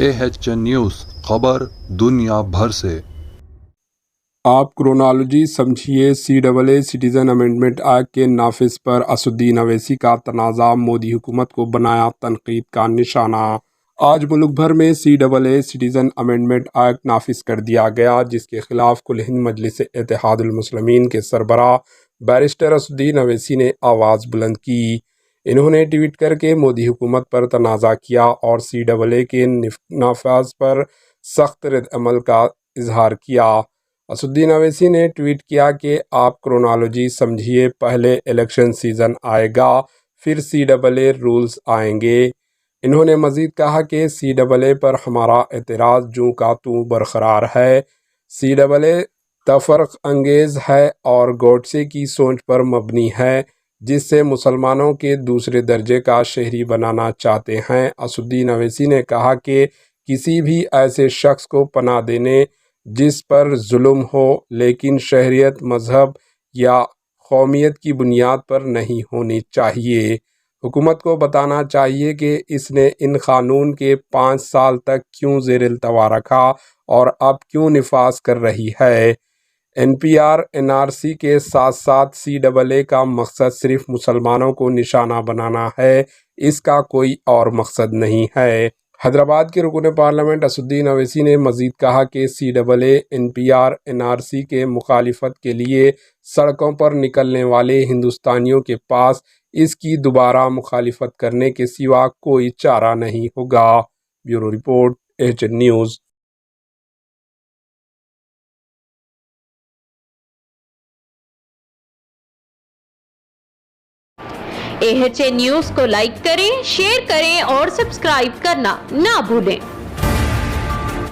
AHN news خبر دنیا بھر سے۔ آپ کرونالوجی سمجھیے۔ CAA سٹیزن امینڈمنٹ ایکٹ کے نافذ پر اسدالدین اویسی کا تنازع، مودی حکومت کو بنایا تنقید کا نشانہ۔ آج ملک بھر میں CAA سٹیزن امینڈمنٹ ایکٹ نافذ کر دیا گیا، جس کے خلاف کل ہند مجلس اتحاد المسلمین کے سربراہ بیرسٹر اسدالدین اویسی نے آواز بلند کی۔ انہوں نے ٹویٹ کر کے مودی حکومت پر تنازع کیا اور CAA کے نفاذ پر سخت رد عمل کا اظہار کیا۔ اسدالدین اویسی نے ٹویٹ کیا کہ آپ کرونالوجی سمجھیے، پہلے الیکشن سیزن آئے گا، پھر CAA رولز آئیں گے۔ انہوں نے مزید کہا کہ CAA پر ہمارا اعتراض جوں کا توں برقرار ہے۔ CAA تفرق انگیز ہے اور گوڈسے کی سوچ پر مبنی ہے، جس سے مسلمانوں کے دوسرے درجے کا شہری بنانا چاہتے ہیں۔ اسدالدین اویسی نے کہا کہ کسی بھی ایسے شخص کو پناہ دینے جس پر ظلم ہو، لیکن شہریت، مذہب یا قومیت کی بنیاد پر نہیں ہونی چاہیے۔ حکومت کو بتانا چاہیے کہ اس نے ان قانون کے 5 سال تک کیوں زیر التوا رکھا اور اب کیوں نفاذ کر رہی ہے۔ NPR NRC کے ساتھ ساتھ CAA کا مقصد صرف مسلمانوں کو نشانہ بنانا ہے، اس کا کوئی اور مقصد نہیں ہے۔ حیدرآباد کے رکن پارلیمنٹ اسدالدین اویسی نے مزید کہا کہ CAA NPR NRC کے مخالفت کے لیے سڑکوں پر نکلنے والے ہندوستانیوں کے پاس اس کی دوبارہ مخالفت کرنے کے سوا کوئی چارہ نہیں ہوگا۔ Bureau report, AHN news. AHN news کو لائک کریں، شیئر کریں اور سبسکرائب کرنا نہ بھولیں۔